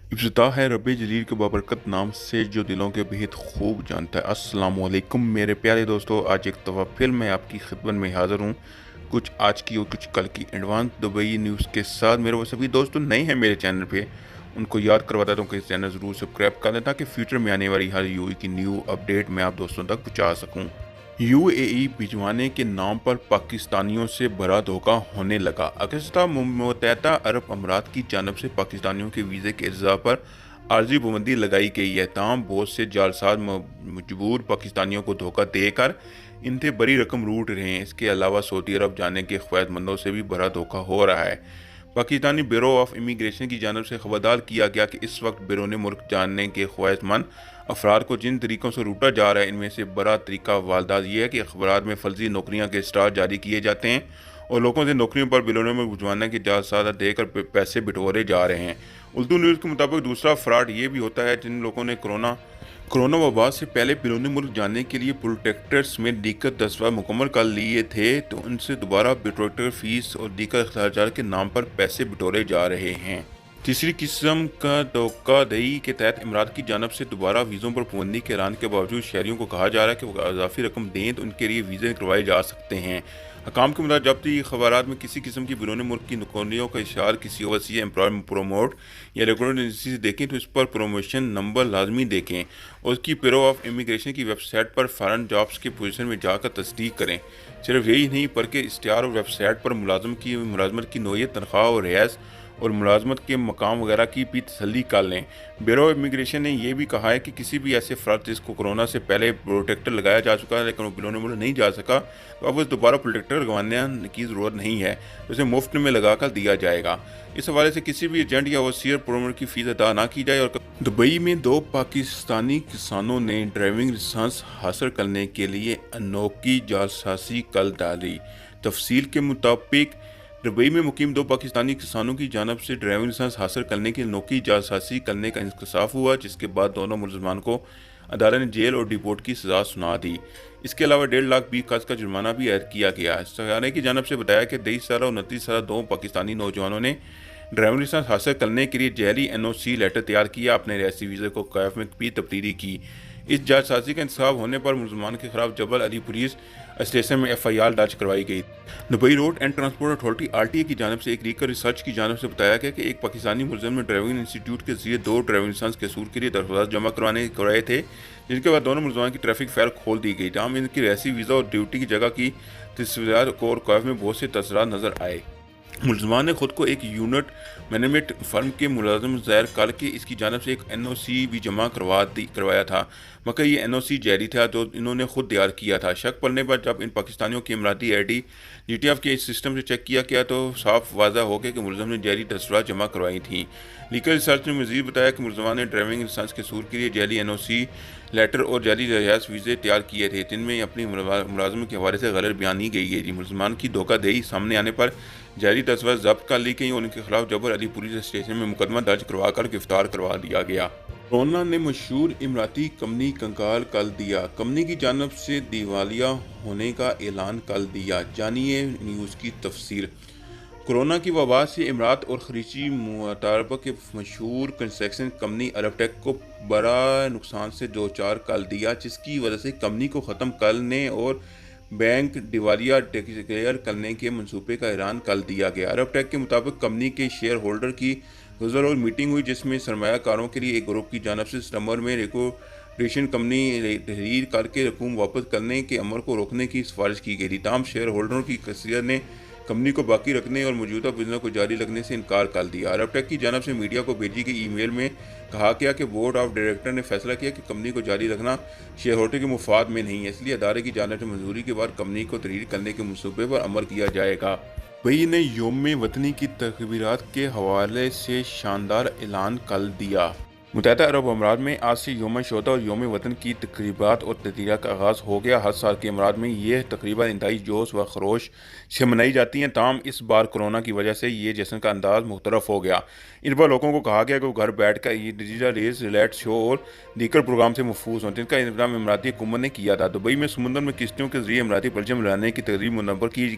इब्तिदा है रब जलील के बाबरकत नाम से जो दिलों के भेद खूब जानता है। अस्सलामु अलैकुम मेरे प्यारे दोस्तों, आज एक दफ़ा फिर मैं आपकी खिदमत में हाज़िर हूँ कुछ आज की और कुछ कल की एडवांस दुबई न्यूज़ के साथ। मेरे वो सभी दोस्तों नए हैं मेरे चैनल पे, उनको याद करवाता हूँ कि इस चैनल ज़रूर सब्सक्राइब कर लें ताकि फ्यूचर में आने वाली हर यूएई की न्यू अपडेट मैं आप दोस्तों तक पहुँचा सकूँ। यूएई भिजवाने के नाम पर पाकिस्तानियों से बड़ा धोखा होने लगा। अगस्ता मुत्तहदा अरब अमीरात की जानब से पाकिस्तानियों के वीज़े के अज्जा पर आर्जी पाबंदी लगाई गई है। तमाम बहुत से जालसाज मजबूर पाकिस्तानियों को धोखा देकर इनसे बड़ी रकम लूट रहे हैं। इसके अलावा सऊदी अरब जाने के ख्वाहिशमंदों से भी बड़ा धोखा हो रहा है। पाकिस्तानी ब्यूरो ऑफ इमिग्रेशन की जानब से खबरदार किया गया कि इस वक्त बैरून मुल्क जाने के ख्वाहिशमंद अफराद को जिन तरीक़ों से लूटा जा रहा है, इनमें से बड़ा तरीका वालदात ये है कि अखबार में फर्जी नौकरियां के स्टार जारी किए जाते हैं और लोगों से नौकरियों पर बैरून मुल्क भिजवाने की जालसाज़ देकर पैसे बिटोरे जा रहे हैं। उर्दू न्यूज़ के मुताबिक दूसरा फ्रॉड ये भी होता है जिन लोगों ने कोरोना वबा से पहले बैरून मुल्क जाने के लिए प्रोटेक्टर्स में दीगर दस्तावेज़ मुकम्मल कर लिए थे, तो उनसे दोबारा प्रोटेक्टर फीस और दीगर अखराजात के नाम पर पैसे बिटोरे जा रहे हैं। तीसरी किस्म का धोखाधड़ी के तहत इमरात की जानब से दोबारा वीज़ों पर पाबंदी के ऐलान के बावजूद शहरियों को कहा जा रहा है कि वो इजाफी रकम दें तो उनके लिए वीज़े करवाए जा सकते हैं। हकाम के मुताबिक जब तक खबरात में किसी किस्म की बैरून मुल्क की नौकरियों का इशार किसी ओवरसीज एम्प्लॉय प्रोमोट या रेगुलर एजेंसी से देखें तो इस पर प्रमोशन नंबर लाजमी देखें और उसकी ब्यूरो ऑफ इमिग्रेशन की वेबसाइट पर फॉरेन जॉब्स की पोजीशन में जाकर तस्दीक करें। सिर्फ यही नहीं बल्कि इश्तिहार और वेबसाइट पर मुलाजमत की नौयत, तनख्वाह और रियायत और मुलाजमत के मकाम वगैरह की भी तसल्ली कर लें। ब्यूरो ऑफ इमिग्रेशन ने यह भी कहा है कि किसी भी ऐसे फ़र्द जिसको कोरोना से पहले प्रोटेक्टर लगाया जा चुका है लेकिन वो बैरून मुल्क नहीं जा सका, तो अब उस दोबारा प्रोटेक्टर लगवाने की ज़रूरत नहीं है, उसे मुफ्त में लगा कर दिया जाएगा। इस हवाले से किसी भी एजेंट या वसीर प्रोमोटर की फ़ीस अदा ना की जाए। और दुबई में 2 पाकिस्तानी किसानों ने ड्राइविंग लाइसेंस हासिल करने के लिए अनोखी जालसाजी कर डाली। तफसील के मुताबिक दुबई में मुकीम 2 पाकिस्तानी किसानों की जानब से ड्राइविंग लाइसेंस हासिल करने की अनोखी जालसाजी करने का इंकशाफ हुआ, जिसके बाद दोनों मुलजमान को अदालत ने जेल और डिपोर्ट की सज़ा सुना दी। इसके अलावा 1.5 लाख भी गज का जुर्माना भी ऐड किया गया। सहारे की जानब से बताया कि 23 साल और 29 साल 2 पाकिस्तानी नौजवानों ने ड्राइविंग लाइसेंस हासिल करने के लिए जैली NOC लेटर तैयार किया, अपने रियासी वीज़े को कैफ में भी तब्दीली की। इस जालसाजी का इंतखाब होने पर मुलजमान के खिलाफ जबल अली पुलिस स्टेशन में FIR दर्ज करवाई गई। Dubai road and transport authority RTA की जानब से एक लीकर रिसर्च की जानब से बताया गया कि एक पाकिस्तानी मुलजम ने ड्राइविंग इंस्टीट्यूट के जरिए 2 ड्राइविंग लाइसेंस के सूर के लिए दरख्वास्त जमा करवाए थे, जिनके बाद दोनों मुलजमान की ट्रैफिक फाइल खोल दी गई। जहाँ इनकी रियासी वीज़ा और ड्यूटी की जगह की तस्वीर को और कैफ में बहुत से तसरात नजर आए। मुलजमान ने खुद को एक यूनिट मैनेजमेंट फर्म के मुलाजिम ज़ाहिर करके इसकी जानब से एक NOC भी जमा करवाया था, मगर ये NOC जारी था जो इन्होंने खुद तैयार किया था। शक पड़ने पर जब इन पाकिस्तानियों की इमराती ID GTF के इस सिस्टम से चेक किया गया तो साफ वाज़ा हो गया कि मुलजम ने जारी तस्वीर जमा करवाई थी। लीगल रिसर्च ने मज़ीद बताया कि मुलजमान ने ड्राइविंग लाइसेंस के सूर के लिए जाली NOC लेटर और जाली रिहायश वीज़े तैयार किए थे, जिनमें अपनी मुलाजमत के हवाले से गलत बयानी गई है। मुलजमान की धोखाधड़ी सामने आने पर जारी तस्वीर जब्त कर ली गई और उनके खिलाफ जबर अली पुलिस स्टेशन में मुकदमा दर्ज करवाकर गिरफ्तार करवा दिया गया। कोरोना ने मशहूर इमराती कंपनी कंगाल कर दिया। कंपनी की जानब से दिवालिया होने का ऐलान कर दिया। जानिए न्यूज़ की तफसीर। कोरोना की वबा से इमरात और खलीजी मुतालबा के मशहूर कंस्ट्रक्शन कंपनी अरबटेक को बड़ा नुकसान से दो चार कर दिया, जिसकी वजह से कंपनी को ख़त्म करने और बैंक दिवालिया डिक्लेयर करने के मंसूबे का ऐलान कर दिया गया। अरबटेक के मुताबिक कंपनी के शेयर होल्डर की गुजर रोज़ मीटिंग हुई, जिसमें सरमायाकारों के लिए एक ग्रुप की जानब से सितंबर में रेगुलेशन कंपनी तहरीर करके रकूम वापस करने के अमल को रोकने की सिफारिश की गई थी। तमाम शेयर होल्डरों की अक्सरियत ने कंपनी को बाकी रखने और मौजूदा बिजनेस को जारी रखने से इनकार कर दिया। अरबटेक की जानब से मीडिया को भेजी गई ईमेल में कहा गया कि बोर्ड ऑफ डायरेक्टर ने फैसला किया कि कंपनी को जारी रखना शेयर होल्डर के मुफाद में नहीं है, इसलिए अदारे की जानब से मंजूरी के बाद कंपनी को तहरीर करने के मनसूबे पर अमल किया जाएगा। दुबई ने यौम वतनी की तकरीबात के हवाले से शानदार ऐलान कर दिया। मुत्तहदा अरब अमीरात में आज से यौम शोहदा और यौम वतन की तकरीबात और तहरीरात का आगाज़ हो गया। हर साल के अमीरात में ये तकरीबा इंतहाई जोश व खरोश से मनाई जाती हैं। ताम इस बार कोरोना की वजह से ये जश्न का अंदाज मुख्तलफ हो गया। इस बार लोगों को कहा गया कि वो घर बैठ कर ये डिजिटल रेस रिलेट शो और दीगर प्रोग्राम से महफूज हों, जिनका इंतजाम इमराती हुकूमत ने किया था। दुबई में समुद्र में किश्तियों के जरिए इमराती परचम लहराने की तकरीब मुनव्वर की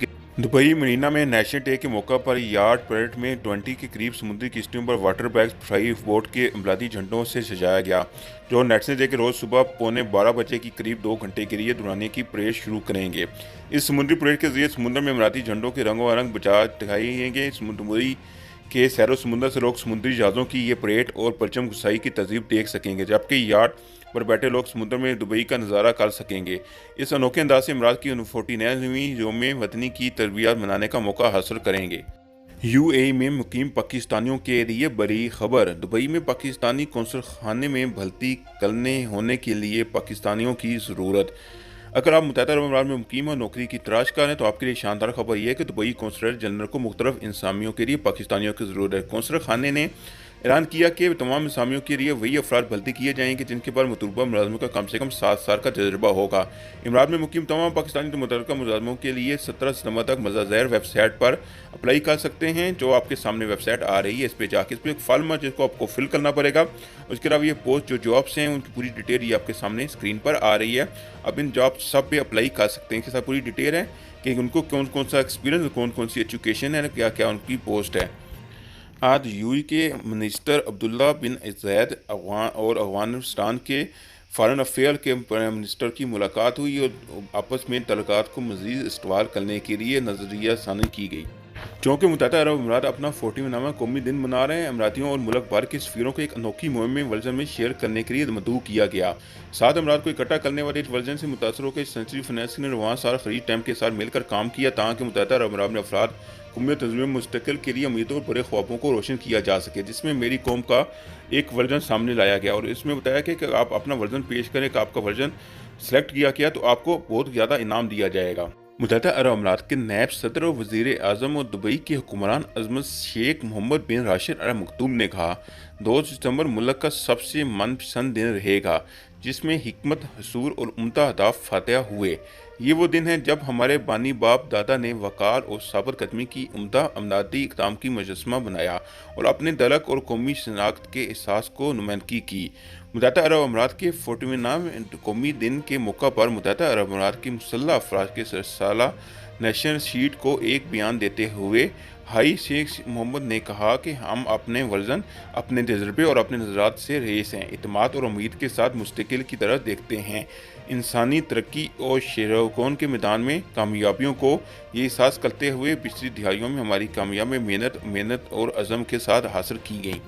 दुबई मरीना में नेशनल डे के मौका पर यार्ड परेड में 20 के करीब समुद्री किश्तियों पर वाटर बैग्स फ्लाई बोट के अमलाती झंडों से सजाया गया, जो नेशनल डे के रोज़ सुबह 11:15 के करीब 2 घंटे के लिए दुराने की परेड शुरू करेंगे। इस समुद्री परेड के जरिए समुद्र में अमलाती झंडों के रंगों रंग बचा दिखाएंगे। दुबई के सैरो समुंदर से लोग समुद्री जहाज़ों की ये परेड और परचम घुसाई की तहज़ीब देख सकेंगे, जबकि यार्ड पर बैठे लोग समुद्र में दुबई का नज़ारा कर सकेंगे। इस अनोखे अंदाज से इमरात की 49वीं योम वतनी की तरबियत मनाने का मौका हासिल करेंगे। यूएई में मुकीम पाकिस्तानियों के लिए बड़ी खबर। दुबई में पाकिस्तानी कौंसल खाने में भर्ती करने होने के लिए पाकिस्तानियों की ज़रूरत। अगर आप मुत्तहदा अरब अमीरात में मुकीम और नौकरी की तलाश कर रहे हैं तो आपके लिए शानदार खबर यह है कि दुबई कौंसलर जनरल को मुख्तलिफ इंसामियों के लिए पाकिस्तानियों की ज़रूरत है। कौंसल खाने ने ऐलान किया कि तमाम इंसामियों के लिए वही अफराद भर्ती किए जाएंगे जिनके पास मतलूबा मुलाजमत का कम से कम 7 साल का तजर्बा होगा। इमरात में मुकीम तमाम पाकिस्तानी मुतल्लिका मुलाजमों के लिए 17 सितंबर तक मज़ाज़ैर वेबसाइट पर अप्लाई कर सकते हैं, जो आपके सामने वेबसाइट आ रही है। इस पर जाके इस पर एक फॉर्म है जिसको आपको फिल करना पड़ेगा। उसके अलावा ये पोस्ट जो जॉब्स हैं उनकी पूरी डिटेल ये आपके सामने स्क्रीन पर आ रही है। अब इन जॉब सब पे अप्लाई कर सकते हैं। इसके साथ पूरी डिटेल है कि उनको कौन कौन सा एक्सपीरियंस, कौन कौन सी एजुकेशन है, क्या क्या उनकी पोस्ट है। आज यूएई के मिनिस्टर अब्दुल्ला बिन ज़ैद और अफगानिस्तान के फॉरेन अफेयर के मिनिस्टर की मुलाकात हुई और आपस में तल्लुकात को मज़ीद इस्तवार करने के लिए नज़रिया सानी की गई। चूँकि मुत्तहदा अरब अमीरात अपना 40वां कौमी दिन मना रहे हैं, अमीरातियों और मुल्क भर के सफ़ीरों को एक अनोखी मुहिम में वर्जन में शेयर करने के लिए मदऊ किया गया। 7 अमीरात को इकट्ठा करने वाले इस वर्जन से मुतासर होकर सेंचुरी फाइनेंस ने रवां साल खरीद टाइम के साथ मिलकर काम किया ताकि मुत्तहदा अरब अमीरात में अफराद कौमी तंज़ीम मुस्तकिल के लिए उम्मीदों और बड़े ख्वाबों को रोशन किया जा सके, जिसमें मेरी कौम का एक वर्जन सामने लाया गया और इसमें बताया गया कि आप अपना वर्जन पेश करें कि आपका वर्जन सेलेक्ट किया गया तो आपको बहुत ज़्यादा इनाम दिया जाएगा। मुत्तहदा अरब अमीरात के नायब सदर और वज़ीर आज़म और दुबई के हुक्मरान अज़मत शेख मोहम्मद बिन राशिद अल मखदूम ने कहा, 2 सितंबर मुल्क का सबसे मनपसंद दिन रहेगा जिसमें हिकमत, हसूर और उम्दा अहदाफ फातह हुए। ये वो दिन है जब हमारे बानी बाप दादा ने वक़ार और साबित कदमी की उम्दा अमदादी इक़दाम की मुजस्समा बनाया और अपने दलक और कौमी शनाख्त के एहसास को नुमाइंदगी की। मुत्तहदा अरब अमीरात के 40वें कौमी दिन के मौका पर मुत्तहदा अरब अमीरात के मुसल्लह अफराद के साला नेशनल शीट को एक बयान देते हुए हाई शेख मोहम्मद ने कहा कि हम अपने वर्जन, अपने तजर्बे और अपने नज़रात से रेस हैं, इत्मीनान और उम्मीद के साथ मुस्तकिल की तरह देखते हैं। इंसानी तरक्की और शेरकौन के मैदान में कामयाबियों को ये एहसास करते हुए पिछली दिहाइयों में हमारी कामयाबी मेहनत और अज़म के साथ हासिल की गई।